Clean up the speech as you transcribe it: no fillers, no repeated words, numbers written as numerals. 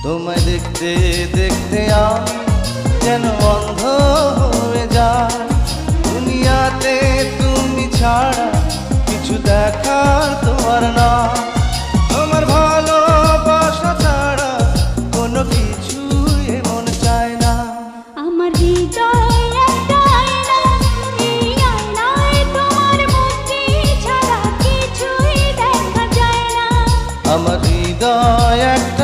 তোমায় দেখতে দেখতে আমি যেন অন্ধ হয়ে যায়। দুনিয়াতে তুমি ছাড়া কিছু দেখার তোমার না। তোমার ভালোবাসা ছাড়া কোনো কিছু এমন চায় না। আমার হৃদয় একটা আয়না, এই আয়নায় তোমার মুক্তি ছাড়া কিছুই দেখা যায় না। আমার হৃদয় একটা